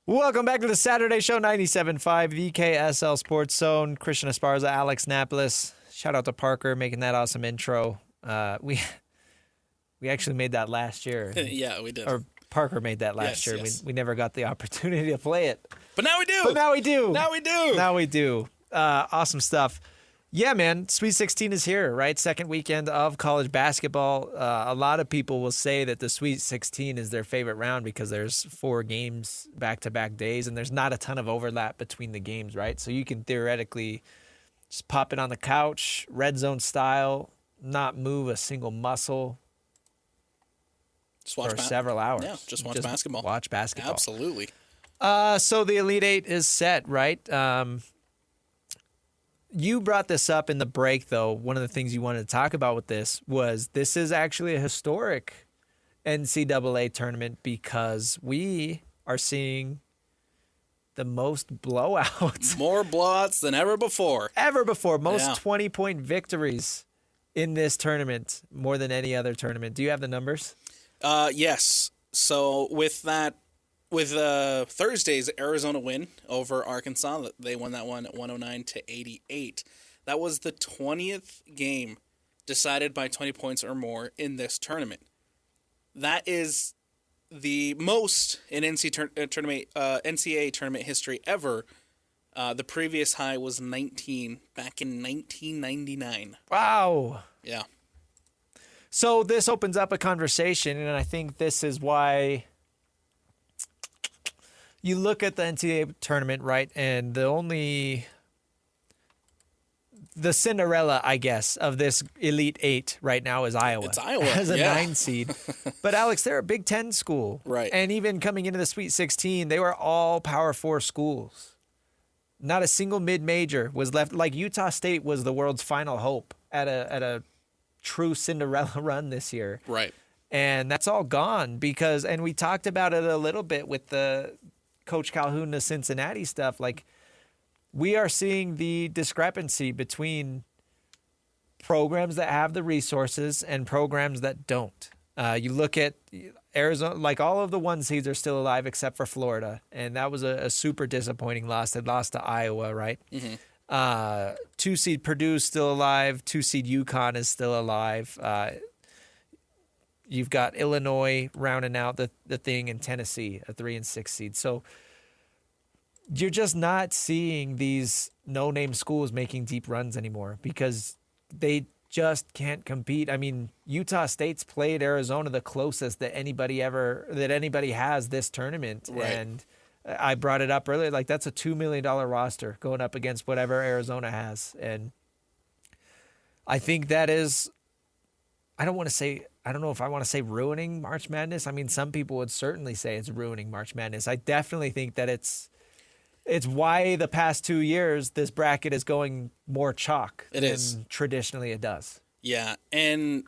Welcome back to the Saturday Show, 97.5, the KSL Sports Zone. Christian Esparza, Alex Napoles. Shout out to Parker making that awesome intro. We actually made that last year. Yeah, we did. Or Parker made that last year. Yes. We never got the opportunity to play it. But now we do. Now we do. Now we do. Awesome stuff. Yeah, man. Sweet 16 is here, right? Second weekend of college basketball. A lot of people will say that the Sweet 16 is their favorite round because there's 4 games back-to-back days, and there's not a ton of overlap between the games, right? So you can theoretically just pop it on the couch, red zone style, not move a single muscle for several hours. Yeah, just watch basketball. Watch basketball. Absolutely. So the Elite Eight is set, right? You brought this up in the break, though. One of the things you wanted to talk about with this is actually a historic NCAA tournament because we are seeing the most blowouts. More blowouts than ever before. Most 20-point victories in this tournament, more than any other tournament. Do you have the numbers? Yes. So with Thursday's Arizona win over Arkansas, they won that one at 109-88. That was the 20th game decided by 20 points or more in this tournament. That is the most in NCAA tournament history ever. The previous high was 19 back in 1999. Wow. Yeah. So this opens up a conversation, and I think this is why you look at the NCAA tournament, right, and the Cinderella, I guess, of this Elite Eight right now is Iowa. It's Iowa, as a 9 seed. But, Alex, they're a Big Ten school. Right. And even coming into the Sweet 16, they were all Power 4 schools. Not a single mid-major was left. Like, Utah State was the world's final hope at a true Cinderella run this year. Right. And that's all gone because, and we talked about it a little bit with the Coach Calhoun, the Cincinnati stuff. Like, we are seeing the discrepancy between programs that have the resources and programs that don't. You look at Arizona, like all of the 1 seeds are still alive except for Florida. And that was a super disappointing loss. They lost to Iowa, right? Mm-hmm. 2 seed Purdue still alive. 2 seed UConn is still alive. You've got Illinois rounding out the thing, and Tennessee, a 3 and 6 seed. So you're just not seeing these no-name schools making deep runs anymore because they just can't compete. I mean, Utah State's played Arizona the closest that anybody has this tournament. Right. And I brought it up earlier, like that's a $2 million roster going up against whatever Arizona has. And I think that is, I don't know if I want to say ruining March Madness. I mean, some people would certainly say it's ruining March Madness. I definitely think that it's why the past 2 years this bracket is going more chalk than traditionally it does. Yeah, and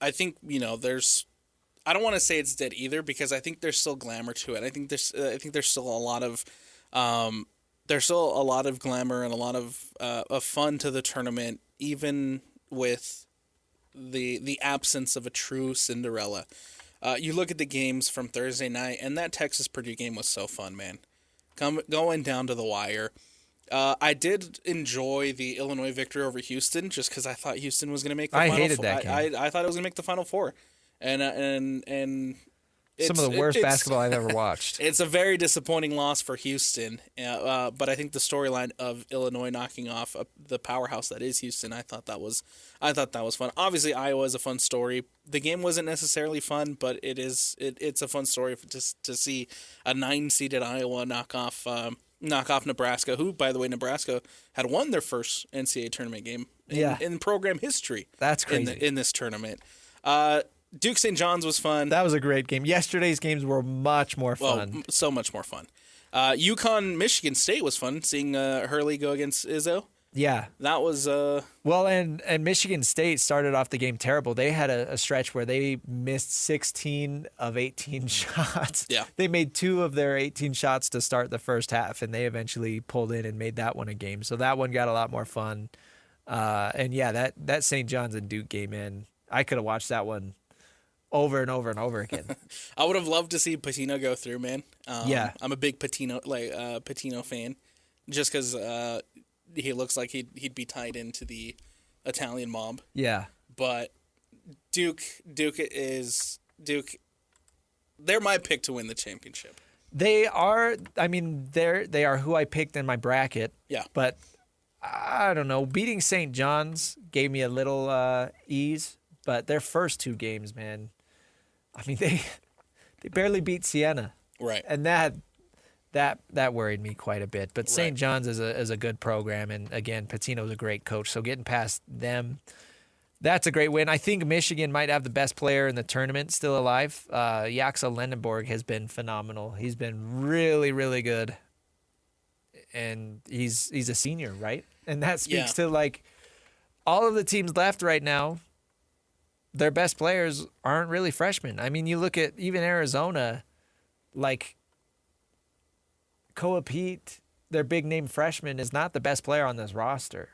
I think, I don't want to say it's dead either because I think there's still glamour to it. I think there's still a lot of glamour and a lot of fun to the tournament, even with the absence of a true Cinderella. You look at the games from Thursday night, and that Texas-Purdue game was so fun, man. Going down to the wire. I did enjoy the Illinois victory over Houston just because I thought Houston was going to make the Final Four. I hated that game. I thought it was going to make the Final Four. And some of the worst basketball I've ever watched. It's a very disappointing loss for Houston, but I think the storyline of Illinois knocking off the powerhouse that is Houston, I thought that was fun. Obviously, Iowa is a fun story. The game wasn't necessarily fun, but it's a fun story to see a 9-seeded Iowa knock off Nebraska, who, by the way, Nebraska had won their first NCAA tournament game in program history. That's crazy in this tournament. Duke St. John's was fun. That was a great game. Yesterday's games were much more fun. Well, so much more fun. UConn Michigan State was fun, seeing Hurley go against Izzo. Yeah. That was... Well, and Michigan State started off the game terrible. They had a stretch where they missed 16 of 18 shots. Yeah. They made 2 of their 18 shots to start the first half, and they eventually pulled in and made that one a game. So that one got a lot more fun. And yeah, that St. John's and Duke game, man, I could have watched that one over and over and over again. I would have loved to see Patino go through, man. Yeah. I'm a big Patino fan, just because he looks like he'd be tied into the Italian mob. Yeah. But Duke. They're my pick to win the championship. They are. I mean, they are who I picked in my bracket. Yeah. But I don't know. Beating St. John's gave me a little ease, but their first 2 games, man. I mean, they barely beat Siena, Right. and that worried me quite a bit. But St. Right. John's is a good program, and again, Patino's a great coach. So getting past them, that's a great win. I think Michigan might have the best player in the tournament still alive. Jaxa Lendenborg has been phenomenal. He's been really, really good, and he's a senior, right? And that speaks to like all of the teams left right now. Their best players aren't really freshmen. I mean, you look at even Arizona, like Koa Pete, their big name freshman, is not the best player on this roster.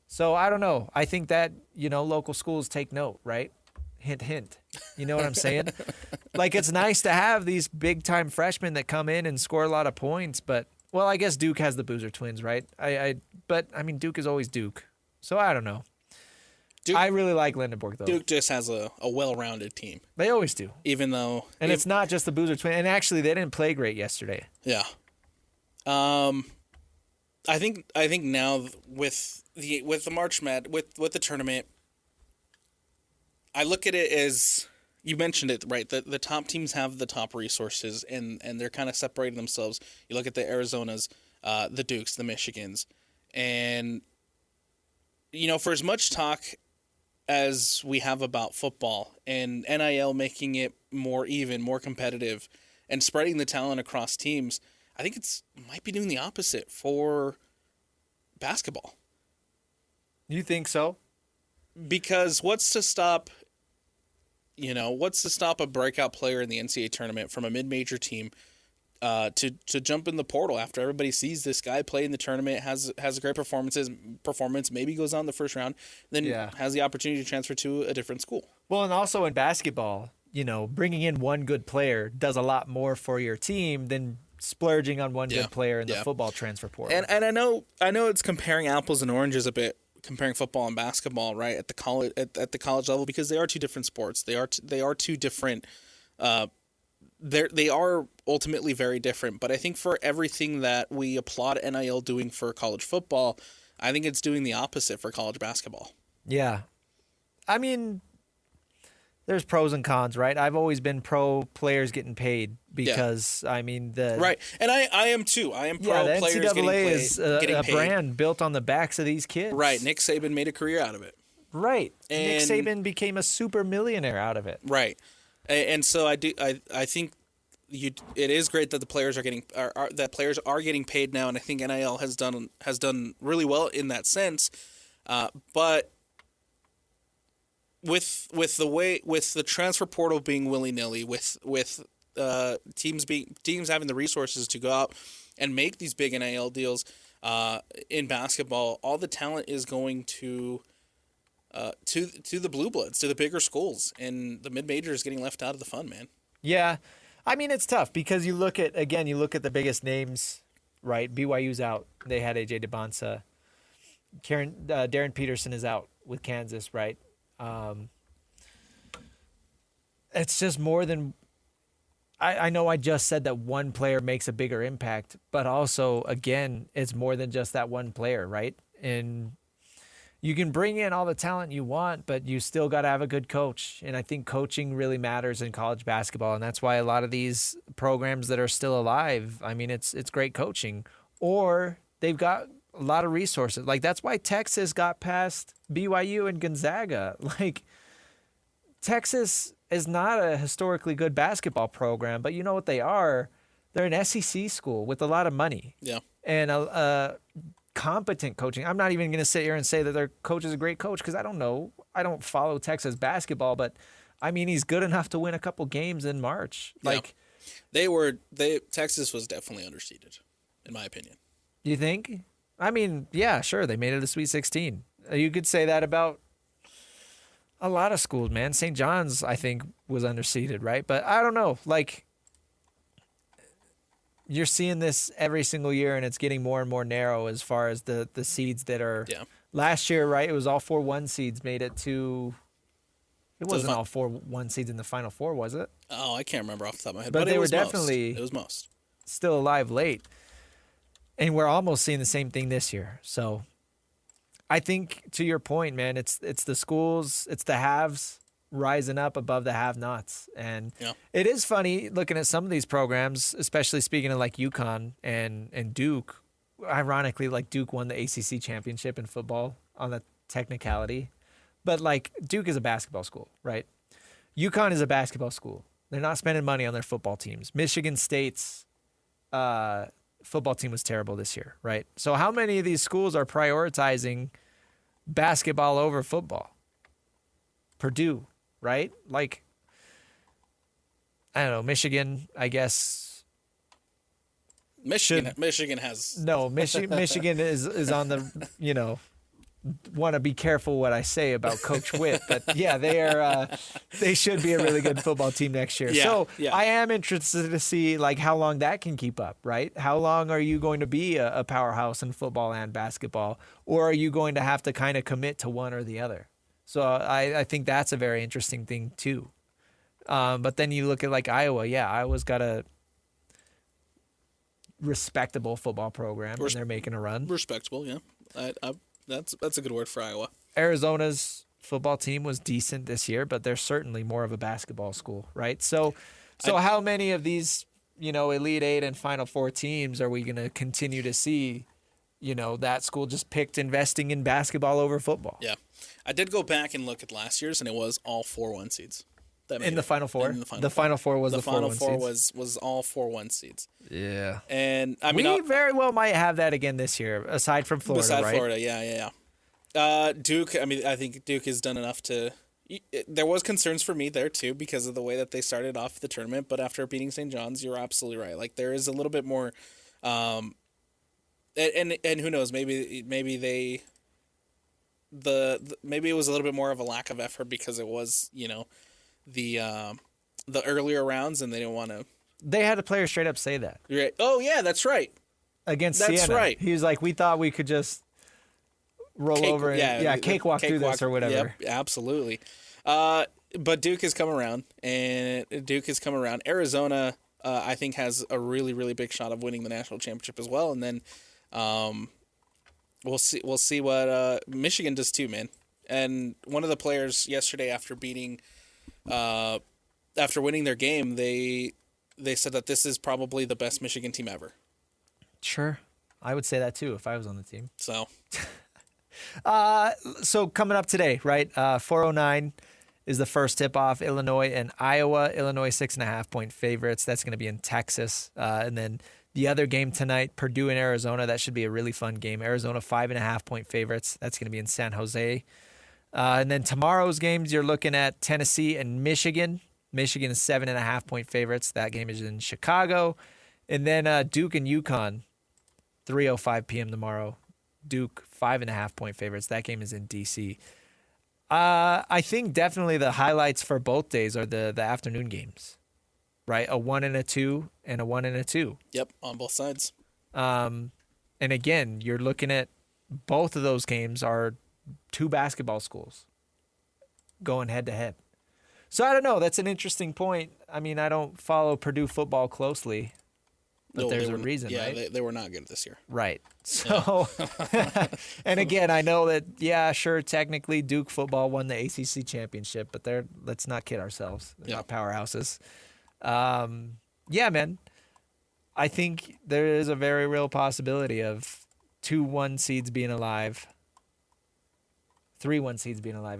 So I don't know. I think that, local schools take note, right? Hint, hint. You know what I'm saying? Like, it's nice to have these big time freshmen that come in and score a lot of points, but, well, I guess Duke has the Boozer twins, right? But Duke is always Duke. So I don't know. I really like Lindenborg, though. Duke just has a well-rounded team. They always do. Even though... And it's not just the Boozer twins. And actually, they didn't play great yesterday. Yeah. I think now with the March with the tournament, I look at it as you mentioned it, right? The top teams have the top resources and they're kind of separating themselves. You look at the Arizonas, the Dukes, the Michigans, and for as much talk as we have about football and NIL making it more even, more competitive, and spreading the talent across teams, I think might be doing the opposite for basketball. You think so? Because what's to stop a breakout player in the NCAA tournament from a mid-major team to jump in the portal after everybody sees this guy play in the tournament, has a great performance, maybe goes on the first round, then has the opportunity to transfer to a different school. Well, and also in basketball, bringing in one good player does a lot more for your team than splurging on one good player in the football transfer portal. And I know it's comparing apples and oranges a bit, comparing football and basketball, right, at the college level, because they are two different sports. They are two different. They are ultimately very different. But I think for everything that we applaud NIL doing for college football, I think it's doing the opposite for college basketball. Yeah, I mean, there's pros and cons, right? I've always been pro players getting paid because right, and I am too. I am pro the players NCAA is a paid. Brand built on the backs of these kids. Right, Nick Saban made a career out of it. Right, and Nick Saban became a super millionaire out of it. Right, and so I think it is great that the players are getting paid now, and I think NIL has done really well in that sense, but. With the transfer portal being willy-nilly, with teams having the resources to go out and make these big NIL deals in basketball, all the talent is going to the blue bloods, to the bigger schools, and the mid-major is getting left out of the fun, man. Yeah, I mean it's tough because you look at the biggest names, right? BYU's out; they had AJ DeBonsa. Darren Peterson is out with Kansas, right? It's just more than I know I just said that one player makes a bigger impact, but also, again, it's more than just that one player, right? And you can bring in all the talent you want, but you still got to have a good coach. And I think coaching really matters in college basketball, and that's why a lot of these programs that are still alive, I mean, it's great coaching, or they've got a lot of resources. Like, that's why Texas got past BYU and Gonzaga. Like, Texas is not a historically good basketball program, but you know what they are? They're an SEC school with a lot of money. Yeah. And a competent coaching. I'm not even going to sit here and say that their coach is a great coach because I don't know. I don't follow Texas basketball, but I mean, he's good enough to win a couple games in March. Like, Texas was definitely underseeded, in my opinion. You think? I mean, yeah, sure. They made it a Sweet 16. You could say that about A lot of schools, man. St. John's, I think, was underseeded, right? But I don't know. Like, you're seeing this every single year, and it's getting more and more narrow as far as the seeds that are. Yeah. Last year, right, it was all 4 1 seeds made it to. It the wasn't all 4 1 seeds in the Final Four, was it? Oh, I can't remember off the top of my head. But But they it were was definitely- most. It was most. Still alive late. And we're almost seeing the same thing this year. So I think, to your point, man, it's the schools, it's the haves rising up above the have-nots. And Yeah. it is funny looking at some of these programs, especially speaking of like UConn and Duke. Ironically, like Duke won the ACC championship in football on the technicality. But like Duke is a basketball school, right? UConn is a basketball school. They're not spending money on their football teams. Michigan State's football team was terrible this year, right? So how many of these schools are prioritizing basketball over football? Purdue, right? Like, I don't know, Michigan, I guess. Michigan has. No, Michigan is on the, want to be careful what I say about Coach Witt, but yeah, they should be a really good football team next year. Yeah, So yeah. I am interested to see like how long that can keep up, right? How long are you going to be a powerhouse in football and basketball, or are you going to have to kind of commit to one or the other? So I think that's a very interesting thing too. But then you look at like Iowa. Yeah, Iowa's got a respectable football program, and they're making a run. Respectable, yeah. That's a good word for Iowa. Arizona's football team was decent this year, but they're certainly more of a basketball school, right? So how many of these, Elite Eight and Final Four teams are we going to continue to see, that school just picked investing in basketball over football? Yeah. I did go back and look at last year's, and it was all 4-1 seeds. In the Final Four? The Final Four was the 4-1 Final Four seeds? was all 4-1 seeds. Yeah. And I mean, we very well might have that again this year, aside from Florida, besides right? Florida, yeah. Duke, I mean, I think Duke has done enough to. There was concerns for me there too because of the way that they started off the tournament, but after beating St. John's, you're absolutely right. Like there is a little bit more, and who knows, maybe they. Maybe it was a little bit more of a lack of effort because it was the earlier rounds and they didn't want to. They had a player straight up say that. Right. Oh yeah, that's right. Against That's Siena. right. He was like, we thought we could just roll over and cakewalk through this or whatever. Yep, absolutely. But Duke has come around, Arizona, I think, has a really, really big shot of winning the national championship as well. And then we'll see what Michigan does too, man. And one of the players yesterday, after winning their game, they said that this is probably the best Michigan team ever. Sure. I would say that too if I was on the team. So So coming up today, right? 4:09 is the first tip-off. Illinois and Iowa. Illinois 6.5-point favorites. That's going to be in Texas. And then the other game tonight, Purdue and Arizona. That should be a really fun game. Arizona 5.5-point favorites. That's going to be in San Jose. And then tomorrow's games, you're looking at Tennessee and Michigan. Michigan is 7.5-point favorites. That game is in Chicago. And then Duke and UConn, 3:05 p.m. tomorrow. Duke 5.5-point favorites. That game is in D.C. I think definitely the highlights for both days are the afternoon games, right? A 1 and a 2 and a 1 and a 2. yep, on both sides. And again, you're looking at both of those games are two basketball schools going head to head. So I don't know. That's an interesting point. I mean, I don't follow Purdue football closely, but there's a reason, yeah, right? they were not good this year. Right. So, and again, I know that, yeah, sure, technically Duke football won the ACC championship, but let's not kid ourselves. They're not powerhouses. Yeah, man. I think there is a very real possibility of 2 1 seeds being alive. 3 1 seeds being alive,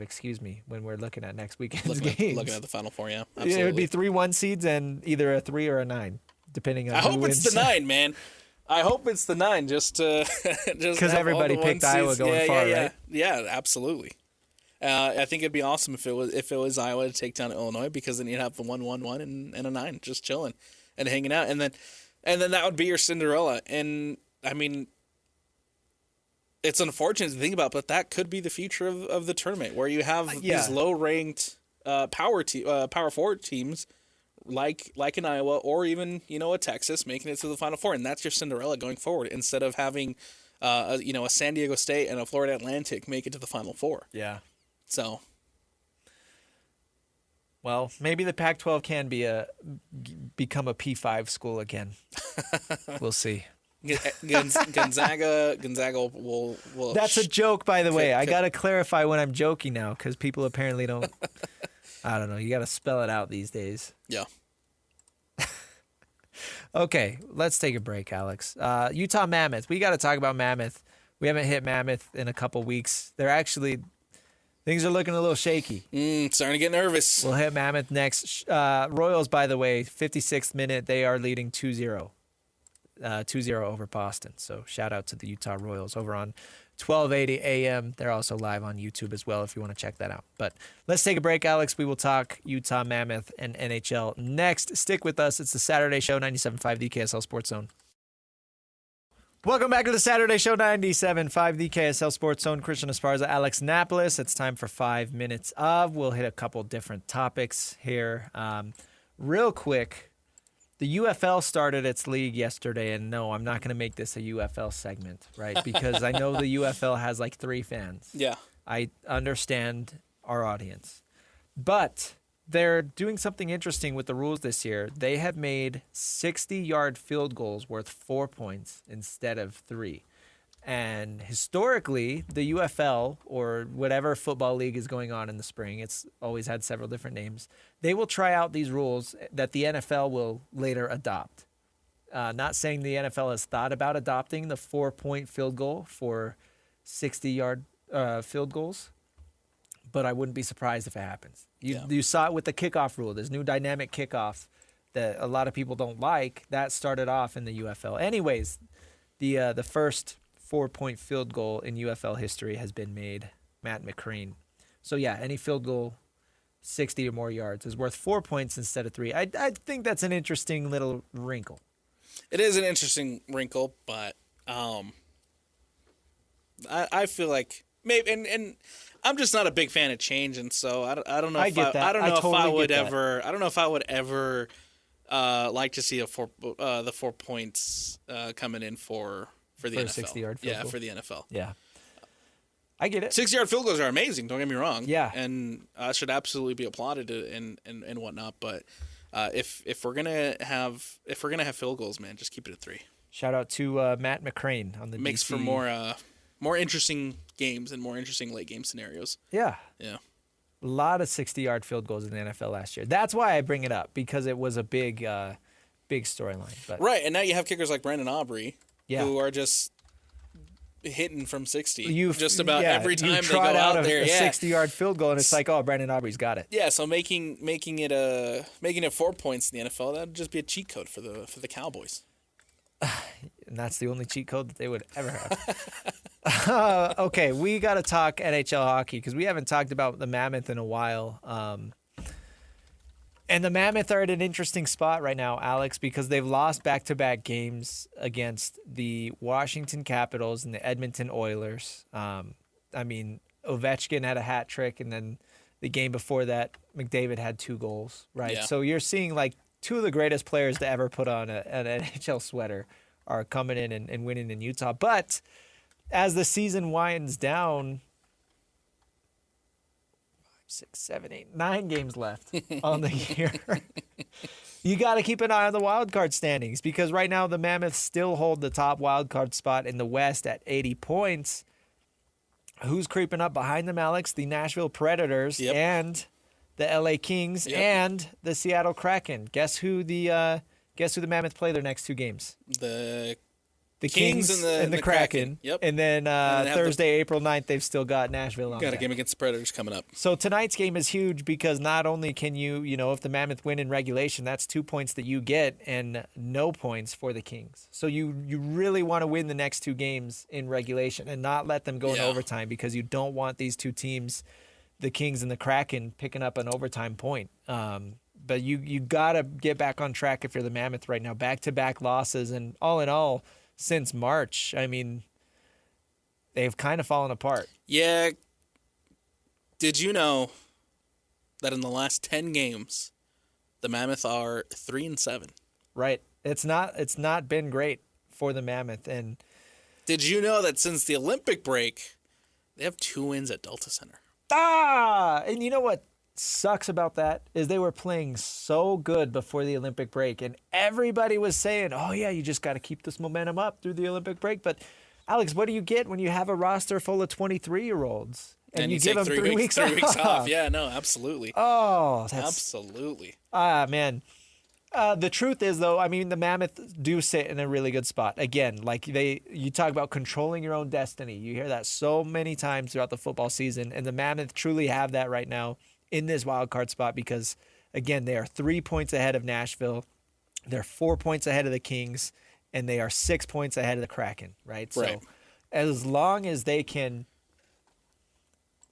when we're looking at next weekend's games. Looking at the Final Four, yeah. Absolutely. It would be 3 1 seeds and either a 3 or a 9, depending on I who hope wins. it's the 9, man. I hope it's the 9 just because everybody picked Iowa going far, right? Yeah, absolutely. I think it'd be awesome if it was Iowa to take down Illinois, because then you'd have the 1-1-1 and a 9 just chilling and hanging out, and then that would be your Cinderella. And I mean, it's unfortunate to think about, but that could be the future of the tournament, where you have these low-ranked power forward teams like an Iowa or even a Texas making it to the Final Four, and that's your Cinderella going forward. Instead of having a San Diego State and a Florida Atlantic make it to the Final Four. Yeah. So. Well, maybe the Pac-12 can become a P5 school again. We'll see. Gonzaga will. That's a joke, by the way. I got to clarify when I'm joking now, because people apparently don't. I don't know. You got to spell it out these days. Yeah. Okay, let's take a break, Alex. Utah Mammoth. We got to talk about Mammoth. We haven't hit Mammoth in a couple weeks. Things are looking a little shaky. Starting to get nervous. We'll hit Mammoth next. Royals, by the way, 56th minute, they are leading 2-0. 2-0 over Boston. So shout out to the Utah Royals over on 1280 AM. They're also live on YouTube as well if you want to check that out. But let's take a break, Alex. We will talk Utah Mammoth and NHL next. Stick with us. It's the Saturday Show, 97.5 the KSL Sports Zone. Welcome back to the Saturday Show, 97.5 the KSL Sports Zone. Christian Esparza, Alex Napoles. It's time for 5 minutes of. We'll hit a couple different topics here. Real quick, the UFL started its league yesterday, and no, I'm not going to make this a UFL segment, right? Because I know the UFL has like 3 fans. Yeah. I understand our audience. But they're doing something interesting with the rules this year. They have made 60-yard field goals worth 4 points instead of 3. And historically, the UFL, or whatever football league is going on in the spring, it's always had several different names, they will try out these rules that the NFL will later adopt. Not saying the NFL has thought about adopting the 4-point field goal for 60-yard field goals, but I wouldn't be surprised if it happens. You saw it with the kickoff rule. There's new dynamic kickoff that a lot of people don't like. That started off in the UFL. Anyways, the first 4-point field goal in UFL history has been made, Matt McCreen. So, yeah, any field goal 60 or more yards is worth 4 points instead of 3. I think that's an interesting little wrinkle. It is an interesting wrinkle, but I feel like maybe and I'm just not a big fan of change, and so I don't know. I get that. I don't know if I would get ever. I don't know if I would ever like to see the 4 points coming in for the NFL. 60-yard field goal. For the NFL. Yeah. I get it. 60-yard field goals are amazing. Don't get me wrong. Yeah. And should absolutely be applauded and whatnot. But if we're gonna have field goals, man, just keep it at 3. Shout out to Matt McCrane on the Makes DC. for more interesting games and more interesting late game scenarios. Yeah. Yeah. A lot of 60-yard field goals in the NFL last year. That's why I bring it up, because it was a big storyline. But right, and now you have kickers like Brandon Aubrey, yeah, who are just hitting from 60 every time they go out there. A 60-yard field goal, and it's like, oh, Brandon Aubrey's got it. Yeah, so making it 4 points in the NFL, that'd just be a cheat code for the Cowboys. And that's the only cheat code that they would ever have. Okay, we got to talk NHL hockey, because we haven't talked about the Mammoth in a while. And the Mammoth are at an interesting spot right now, Alex, because they've lost back-to-back games against the Washington Capitals and the Edmonton Oilers. I mean, Ovechkin had a hat trick, and then the game before that, McDavid had 2 goals, right? Yeah. So you're seeing like 2 of the greatest players to ever put on an NHL sweater are coming in and winning in Utah. But as the season winds down, 6, 7, 8, 9 games left on the year. You got to keep an eye on the wild card standings, because right now the Mammoths still hold the top wild card spot in the West at 80 points. Who's creeping up behind them, Alex? The Nashville Predators and the LA Kings and the Seattle Kraken. Guess who the Mammoths play their next 2 games? The Kings and the Kraken. Yep. And then Thursday, April 9th, they've still got Nashville on Got a deck. game against the Predators coming up. So tonight's game is huge, because not only can you if the Mammoth win in regulation, that's 2 points that you get and no points for the Kings. So you really want to win the next 2 games in regulation and not let them go in overtime, because you don't want these 2 teams, the Kings and the Kraken, picking up an overtime point. But you got to get back on track if you're the Mammoth right now. Back-to-back losses, and all in all, since March, I mean, they've kind of fallen apart. Yeah. Did you know that in the last 10 games, the Mammoth are 3-7? Right. It's not been great for the Mammoth. And Did you know that since the Olympic break, they have 2 wins at Delta Center? and you know what sucks about that is they were playing so good before the Olympic break, and everybody was saying, "Oh yeah, you just got to keep this momentum up through the Olympic break." But Alex, what do you get when you have a roster full of 23-year-olds and you give take them 3 weeks off? 3 weeks off. Yeah, no, absolutely. Oh, that's Absolutely. man. The truth is, though, I mean, the Mammoth do sit in a really good spot. Again, like you talk about controlling your own destiny. You hear that so many times throughout the football season, and the Mammoth truly have that right now in this wild card spot because, again, they are 3 points ahead of Nashville. They're 4 points ahead of the Kings, and they are 6 points ahead of the Kraken, right? Right. So as long as they can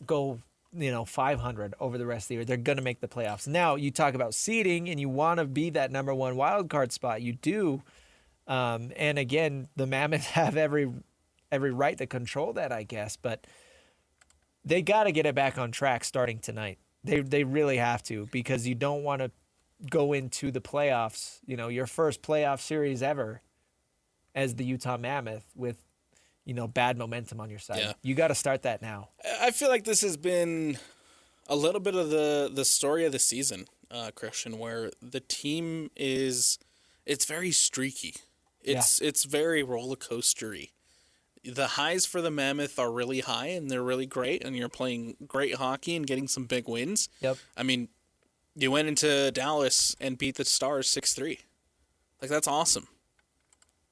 go 500 over the rest of the year, they're going to make the playoffs. Now, you talk about seeding and you want to be that number one wild card spot. You do. And again, the Mammoth have every right to control that, I guess, but they got to get it back on track starting tonight. They really have to, because you don't want to go into the playoffs, your first playoff series ever as the Utah Mammoth with bad momentum on your side. Yeah. You got to start that now. I feel like this has been a little bit of the story of the season, Christian, where the team it's very streaky. It's very roller coastery. The highs for the Mammoth are really high and they're really great, and you're playing great hockey and getting some big wins. Yep. I mean, you went into Dallas and beat the Stars 6-3. Like, that's awesome.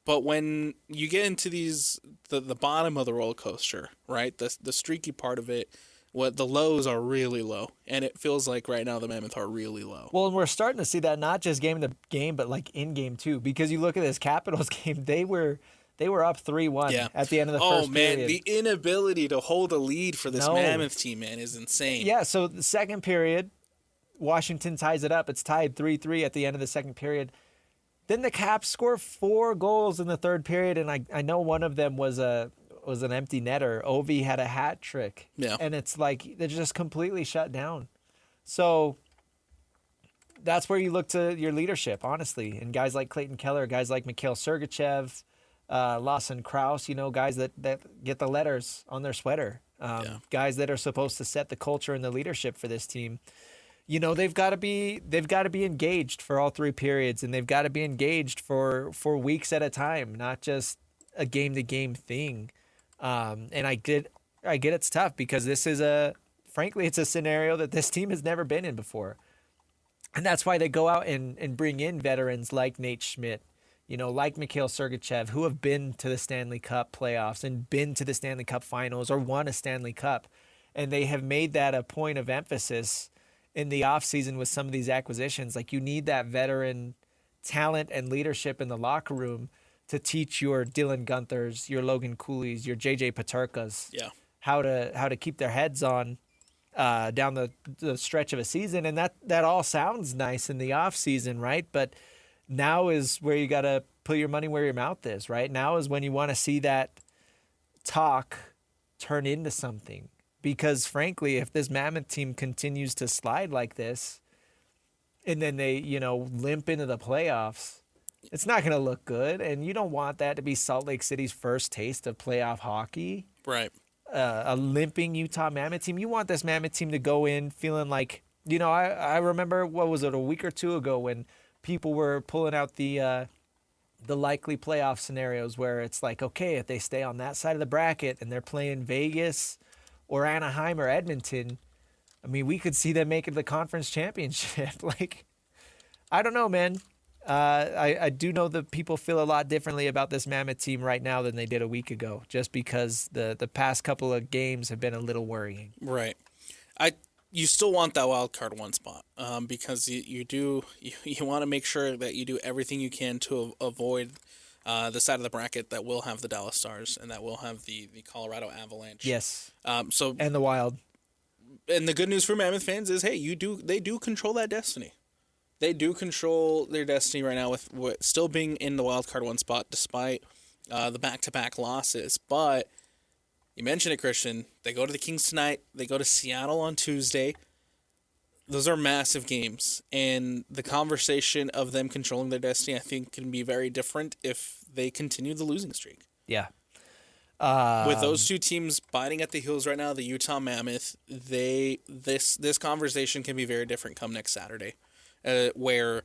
But when you get into the bottom of the roller coaster, right, the streaky part of it, the lows are really low, and it feels like right now the Mammoth are really low. Well, and we're starting to see that not just game to game, but like in game too, because you look at this Capitals game, they were up 3-1 at the end of the first period. Oh man, the inability to hold a lead for this Mammoth team, man, is insane. Yeah, so the second period, Washington ties it up. It's tied 3-3 at the end of the second period. Then the Caps score 4 goals in the third period, and I know one of them was an empty netter. Ovi had a hat trick. Yeah. And it's like they're just completely shut down. So that's where you look to your leadership, honestly. And guys like Clayton Keller, guys like Mikhail Sergachev, Lawson Krause, guys that get the letters on their sweater. Guys that are supposed to set the culture and the leadership for this team. They've got to be engaged for all 3 periods, and they've got to be engaged for weeks at a time, not just a game to game thing. And I get it's tough because this is frankly, it's a scenario that this team has never been in before. And that's why they go out and bring in veterans like Nate Schmidt, like Mikhail Sergachev, who have been to the Stanley Cup playoffs and been to the Stanley Cup finals or won a Stanley Cup. And they have made that a point of emphasis in the offseason with some of these acquisitions. Like, you need that veteran talent and leadership in the locker room to teach your Dylan Gunthers, your Logan Cooley's, your JJ Paterkas how to keep their heads on down the stretch of a season. And that all sounds nice in the offseason, right? But now is where you got to put your money where your mouth is, right? Now is when you want to see that talk turn into something. Because, frankly, if this Mammoth team continues to slide like this and then they, limp into the playoffs, it's not going to look good. And you don't want that to be Salt Lake City's first taste of playoff hockey. Right. A limping Utah Mammoth team. You want this Mammoth team to go in feeling like, I remember, what was it, a week or two ago when people were pulling out the likely playoff scenarios where it's like, okay, if they stay on that side of the bracket and they're playing Vegas or Anaheim or Edmonton, I mean, we could see them make it to the conference championship. Like, I don't know, man. I do know that people feel a lot differently about this Mammoth team right now than they did a week ago, just because the past couple of games have been a little worrying. Right. You still want that wild card 1 spot, because you want to make sure that you do everything you can to avoid the side of the bracket that will have the Dallas Stars and that will have the Colorado Avalanche. Yes. And the Wild. And the good news for Mammoth fans is, hey, they do control that destiny. They do control their destiny right now with still being in the wild card 1 spot despite the back-to-back losses. But You mentioned it, Christian. They go to the Kings tonight. They go to Seattle on Tuesday. Those are massive games, and the conversation of them controlling their destiny, I think, can be very different if they continue the losing streak. Yeah. With those two teams biting at the heels right now, the Utah Mammoth, this conversation can be very different come next Saturday, where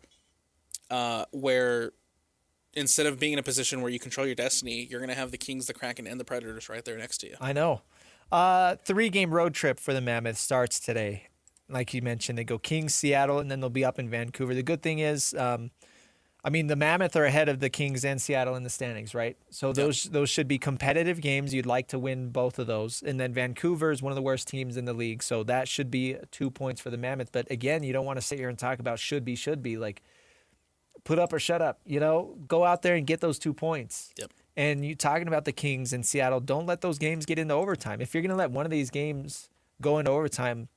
instead of being in a position where you control your destiny, you're going to have the Kings, the Kraken, and the Predators right there next to you. I know. 3-game road trip for the Mammoth starts today. Like you mentioned, they go Kings, Seattle, and then they'll be up in Vancouver. The good thing is, the Mammoth are ahead of the Kings and Seattle in the standings, right? So those should be competitive games. You'd like to win both of those. And then Vancouver is one of the worst teams in the league, so that should be 2 points for the Mammoth. But again, you don't want to sit here and talk about should be. Like, put up or shut up. Go out there and get those 2 points. Yep. And you talking about the Kings and Seattle, don't let those games get into overtime. If you're going to let one of these games go into overtime,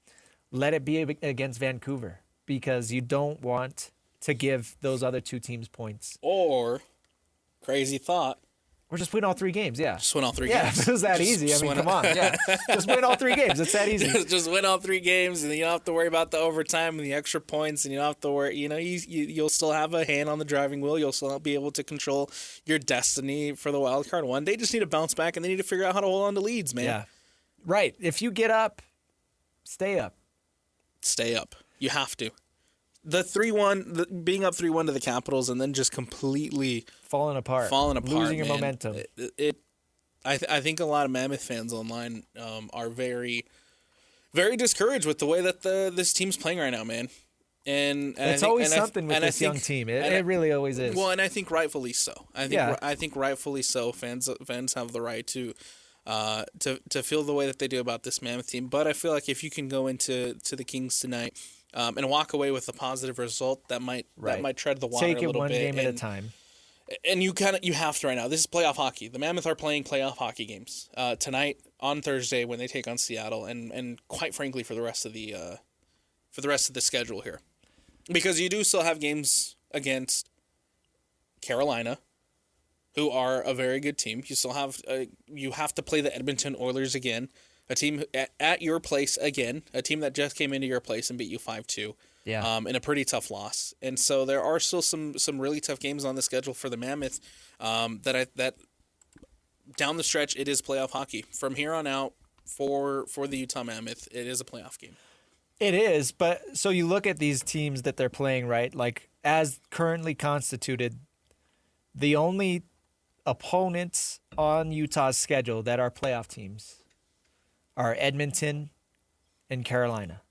let it be against Vancouver, because you don't want to give those other two teams points. Or, crazy thought, Or just win all 3 games, yeah. just win all 3 Yeah, games. if it was that easy. Come on. Yeah. Just win all 3 games. It's that easy. Just win all 3 games, and you don't have to worry about the overtime and the extra points, and you don't have to worry. You'll still have a hand on the driving wheel. You'll still be able to control your destiny for the wild card one. They just need to bounce back, and they need to figure out how to hold on to leads, man. Yeah. Right. If you get up, stay up. Stay up. You have to. The 3-1, being up 3-1 to the Capitals, and then just completely Falling apart. Losing your man. momentum. I think a lot of Mammoth fans online are very, very discouraged with the way that this team's playing right now, man. And it's always something with this young team. It really always is. Well, and I think rightfully so. I think rightfully so. Fans have the right to feel the way that they do about this Mammoth team. But I feel like if you can go into the Kings tonight and walk away with a positive result, that might tread the water a little bit. Take it one game at a time. And you have to right now. This is playoff hockey. The Mammoth are playing playoff hockey games tonight on Thursday when they take on Seattle, and quite frankly for the rest of the schedule here, because you do still have games against Carolina, who are a very good team. You still have you have to play the Edmonton Oilers again, a team at your place again, a team that just came into your place and beat you 5-2. Yeah. In a pretty tough loss. And so there are still some really tough games on the schedule for the Mammoth that down the stretch it is playoff hockey. From here on out for the Utah Mammoth, it is a playoff game. It is, but so you look at these teams that they're playing, right? Like, as currently constituted, the only opponents on Utah's schedule that are playoff teams are Edmonton and Carolina.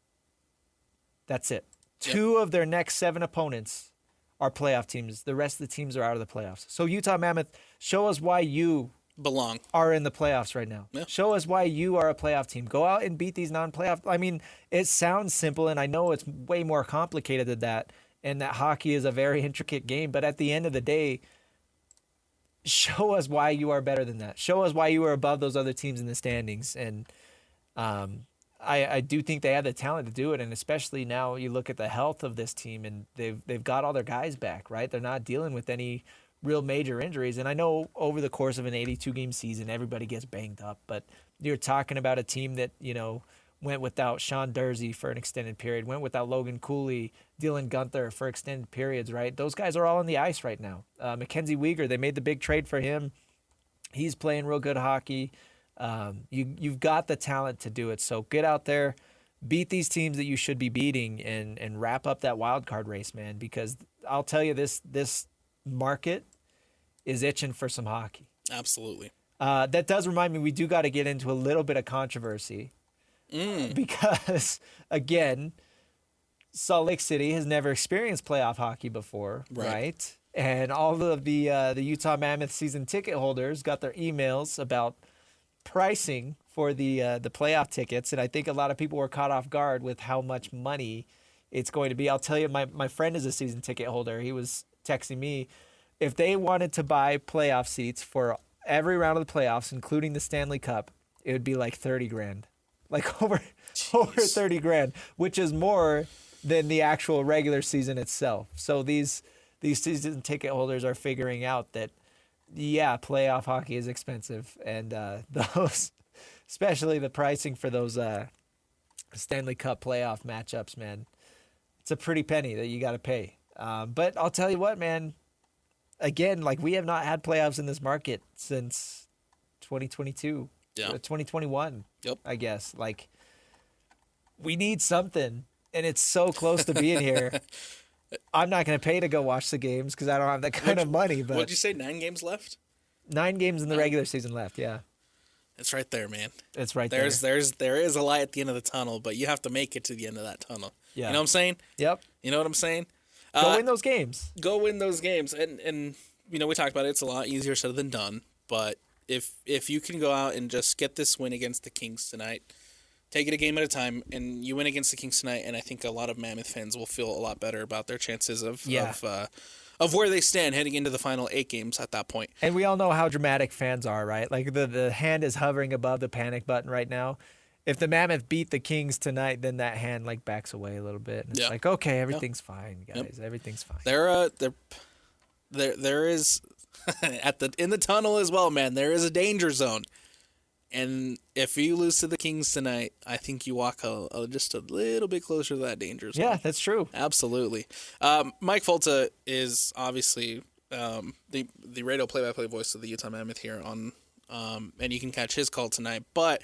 That's it. 2 of their next 7 opponents are playoff teams. The rest of the teams are out of the playoffs. So Utah Mammoth, show us why you belong, are in the playoffs right now. Yeah. Show us why you are a playoff team. Go out and beat these non-playoff. I mean, it sounds simple, and I know it's way more complicated than that, and that hockey is a very intricate game. But at the end of the day, show us why you are better than that. Show us why you are above those other teams in the standings. And I do think they have the talent to do it, and especially now you look at the health of this team, and they've got all their guys back, right? They're not dealing with any real major injuries. And I know over the course of an 82-game season, everybody gets banged up, but you're talking about a team that, went without Sean Dursey for an extended period, went without Logan Cooley, Dylan Gunther for extended periods, right? Those guys are all on the ice right now. Mackenzie Weegar, they made the big trade for him. He's playing real good hockey. You've got the talent to do it. So get out there, beat these teams that you should be beating, and wrap up that wild card race, man. Because I'll tell you, this market is itching for some hockey. Absolutely. That does remind me, we do got to get into a little bit of controversy because, again, Salt Lake City has never experienced playoff hockey before, right? And all of the Utah Mammoth season ticket holders got their emails about pricing for the playoff tickets, and I think a lot of people were caught off guard with how much money it's going to be. I'll tell you, my friend is a season ticket holder. He was texting me, if they wanted to buy playoff seats for every round of the playoffs, including the Stanley Cup, it would be like $30,000, like over $30,000, which is more than the actual regular season itself. So these season ticket holders are figuring out that, yeah, playoff hockey is expensive, and especially the pricing for those Stanley Cup playoff matchups, man. It's a pretty penny that you got to pay. But I'll tell you what, man. Again, like we have not had playoffs in this market since 2022, 2021. Yep. I guess like we need something, and it's so close to being here. I'm not going to pay to go watch the games because I don't have that kind of money. But what'd you say? 9 games left? 9 games in the regular season left. Yeah, it's right there, man. It's right there. there. There is a light at the end of the tunnel, but you have to make it to the end of that tunnel. Yeah. You know what I'm saying? Yep. You know what I'm saying? Go win those games. Go win those games, and you know we talked about it. It's a lot easier said than done. But if you can go out and just get this win against the Kings tonight, take it a game at a time, and you win against the Kings tonight, and I think a lot of Mammoth fans will feel a lot better about their chances of where they stand heading into the final 8 games at that point. And we all know how dramatic fans are, right? Like the hand is hovering above the panic button right now. If the Mammoth beat the Kings tonight, then that hand like backs away a little bit. And it's like, okay, everything's fine, guys. Yep. Everything's fine. There is in the tunnel as well, man. There is a danger zone. And if you lose to the Kings tonight, I think you walk just a little bit closer to that danger zone. Yeah, that's true. Absolutely. Mike Folta is obviously the radio play-by-play voice of the Utah Mammoth here on, and you can catch his call tonight. But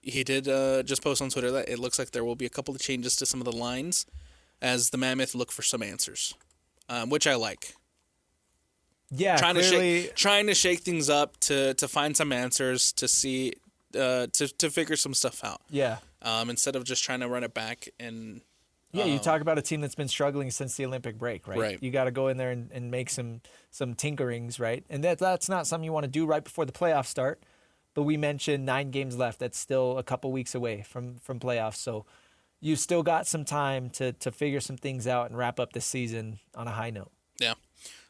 he did just post on Twitter that it looks like there will be a couple of changes to some of the lines as the Mammoth look for some answers, which I like. Yeah, trying to shake things up to find some answers to see to figure some stuff out. Yeah. Instead of just trying to run it back and. Yeah, you talk about a team that's been struggling since the Olympic break, right? Right. You got to go in there and make some tinkerings, right? And that's not something you want to do right before the playoffs start. But we mentioned 9 games left. That's still a couple weeks away from playoffs. So you've still got some time to figure some things out and wrap up the season on a high note. Yeah.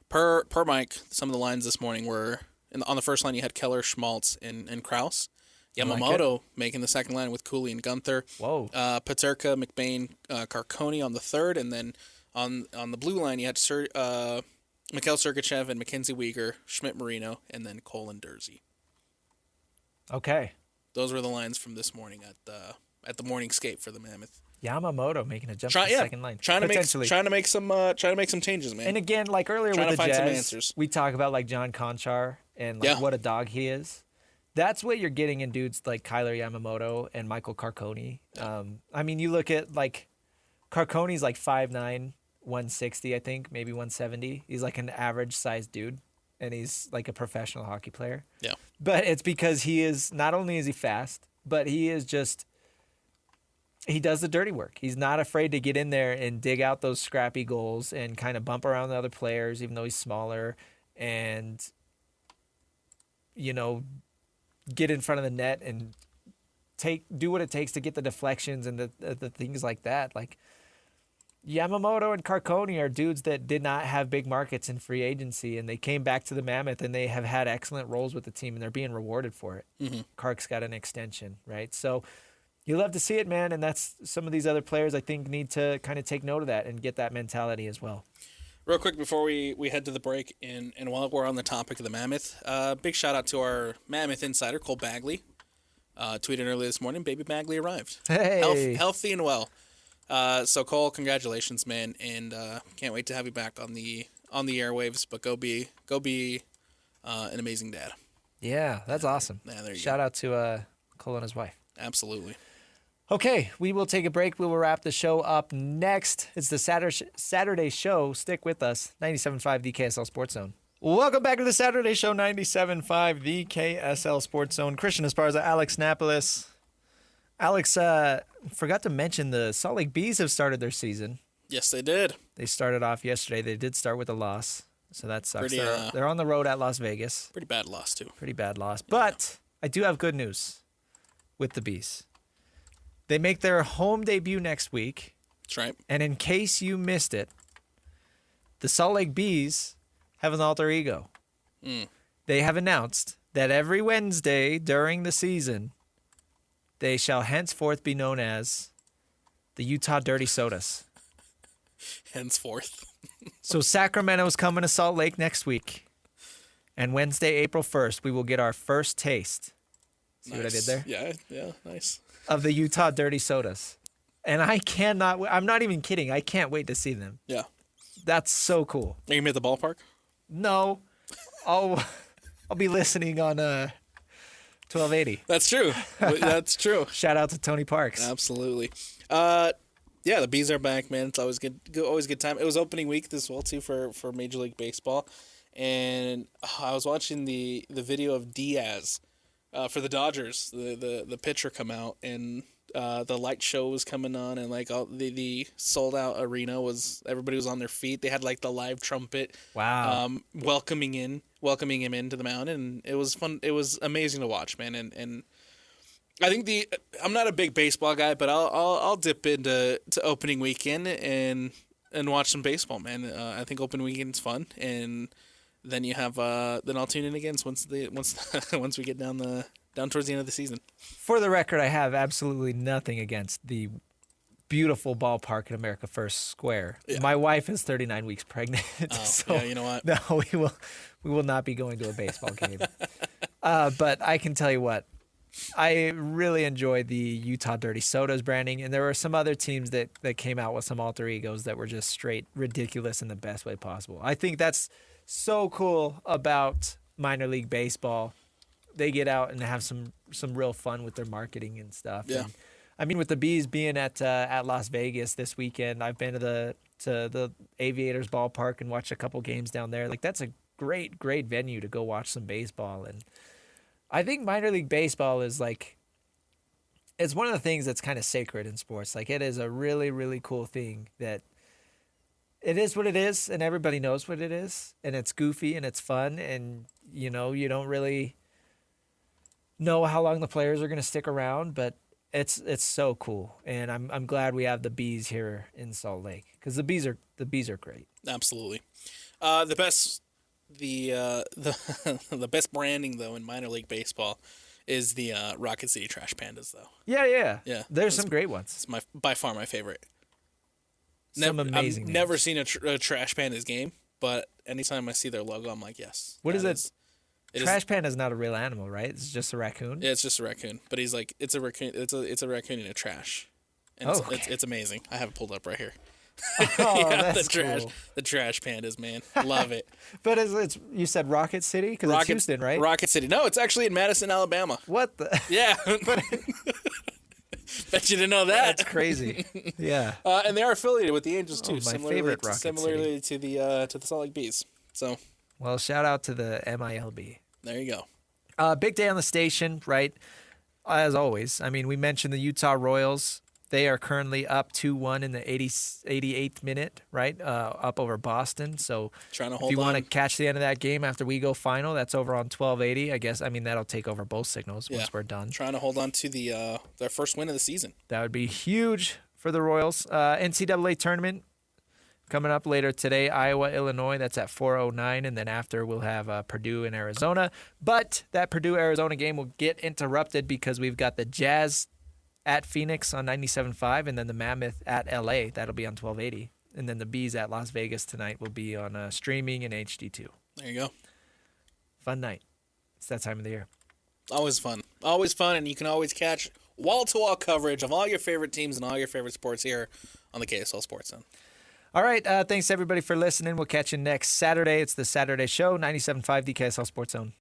Per Mike, some of the lines this morning were, on the first line you had Keller, Schmaltz, and Krause. Yamamoto making the second line with Cooley and Gunther. Whoa. Paterka, McBain, Carconi on the third. And then on the blue line you had Mikhail Sergachev and Mackenzie Weegar, Schmidt Marino, and then Cole and Dursey. Okay. Those were the lines from this morning at the morning skate for the Mammoth. Yamamoto making a jump to the second line. Trying to make some changes, man. And again, like earlier with the find some Jazz, answers. we talk about like John Conchar and like what a dog he is. That's what you're getting in dudes like Kyler Yamamoto and Michael Carconi. I mean, you look at like Carconi's like 5'9", 160, I think, maybe 170. He's like an average sized dude, and he's like a professional hockey player. Yeah. But it's because he is, not only is he fast, but he is just, he does the dirty work. He's not afraid to get in there and dig out those scrappy goals and kind of bump around the other players, even though he's smaller, and, you know, get in front of the net and do what it takes to get the deflections and the things like that. Like, Yamamoto and Carconi are dudes that did not have big markets in free agency, and they came back to the Mammoth, and they have had excellent roles with the team, and they're being rewarded for it. Mm-hmm. Cark's got an extension, right? So you love to see it, man, and that's some of these other players I think need to kind of take note of that and get that mentality as well. Real quick before we head to the break, and while we're on the topic of the Mammoth, big shout out to our Mammoth insider, Cole Bagley. Tweeted earlier this morning, baby Bagley arrived. Hey. Healthy and well. So Cole, congratulations, man, and can't wait to have you back on the airwaves. But go be an amazing dad. Yeah, that's awesome. Yeah, there you Shout out to Cole and his wife. Absolutely. Okay, we will take a break. We will wrap the show up next. It's the Saturday show. Stick with us. 97.5 the KSL Sports Zone. Welcome back to the Saturday show. 97.5 the KSL Sports Zone. Christian Esparza, Alex Napoles. Alex, forgot to mention the Salt Lake Bees have started their season. Yes, they did. They started off yesterday. They did start with a loss, so that sucks. They're on the road at Las Vegas. Pretty bad loss, too. Pretty bad loss. But I do have good news with the Bees. They make their home debut next week. That's right. And in case you missed it, the Salt Lake Bees have an alter ego. They have announced that every Wednesday during the season, they shall henceforth be known as the Utah Dirty Sodas. Henceforth. So Sacramento's coming to Salt Lake next week. And Wednesday, April 1st, we will get our first taste. See what I did there? Yeah, nice. Of the Utah Dirty Sodas. And I'm not even kidding. I can't wait to see them. Yeah. That's so cool. Are you gonna be at the ballpark? No, I'll be listening on 1280. That's true. That's true. Shout out to Tony Parks. Absolutely. Yeah, the bees are back, man. It's always good. Always good time. It was opening week as well too for Major League Baseball, and I was watching the video of Diaz for the Dodgers. The pitcher come out, and the light show was coming on, and like all the sold out arena was, everybody was on their feet. They had like the live trumpet. Wow. Welcoming him into the mound, and it was fun. It was amazing to watch, man. And I think I'm not a big baseball guy, but I'll dip into opening weekend and watch some baseball, man. I think opening weekend's fun, and then you have then I'll tune in again once we get down towards the end of the season. For the record, I have absolutely nothing against the beautiful ballpark in America First Square. Yeah. My wife is 39 weeks pregnant, so yeah, you know what? No, we will not be going to a baseball game. But I can tell you what, I really enjoyed the Utah Dirty Sodas branding, and there were some other teams that came out with some alter egos that were just straight ridiculous in the best way possible. I think that's so cool about minor league baseball. They get out and have some real fun with their marketing and stuff. Yeah. And, I mean, with the Bees being at Las Vegas this weekend, I've been to the Aviators ballpark and watched a couple games down there. Like, that's a great venue to go watch some baseball. And I think minor league baseball is like, it's one of the things that's kind of sacred in sports. Like, it is a really, really cool thing that it is what it is, and everybody knows what it is, and it's goofy and it's fun, and you don't really know how long the players are going to stick around, but it's so cool, and I'm glad we have the Bees here in Salt Lake, because the bees are great. Absolutely. The best branding though in minor league baseball is the Rocket City Trash Pandas though. Yeah. Yeah. There's some great ones. It's by far my favorite. Some amazing. I've never seen a Trash Pandas game, but anytime I see their logo, I'm like, yes. What is it? Trash Is, Panda is not a real animal, right? It's just a raccoon. Yeah, it's just a raccoon. But he's like, it's a raccoon. It's a raccoon in a trash, and it's amazing. I have it pulled up right here. Oh, yeah, that's cool. The Trash Pandas, man, love it. But it's you said Rocket City because it's Houston, right? Rocket City. No, it's actually in Madison, Alabama. What the? Yeah. Bet you didn't know that. That's crazy. Yeah. And they are affiliated with the Angels too. My favorite Rocket similarly to the Salt Lake Bees. So. Well, shout out to the MILB. There you go. Big day on the station, right? As always. I mean, we mentioned the Utah Royals. They are currently up 2-1 in the 88th minute, right? Up over Boston. So trying to if hold you on. want to catch the end of that game after we go final, that's over on 1280. I guess, I mean, that'll take over both signals once we're done. Trying to hold on to their first win of the season. That would be huge for the Royals. NCAA tournament coming up later today, Iowa, Illinois. That's at 4:09, and then after we'll have Purdue and Arizona. But that Purdue-Arizona game will get interrupted because we've got the Jazz at Phoenix on 97.5, and then the Mammoth at LA. That'll be on 1280. And then the Bees at Las Vegas tonight will be on streaming and HD2. There you go. Fun night. It's that time of the year. Always fun. Always fun, and you can always catch wall-to-wall coverage of all your favorite teams and all your favorite sports here on the KSL Sports Zone. All right. Thanks, everybody, for listening. We'll catch you next Saturday. It's the Saturday show, 97.5 DKSL Sports Zone.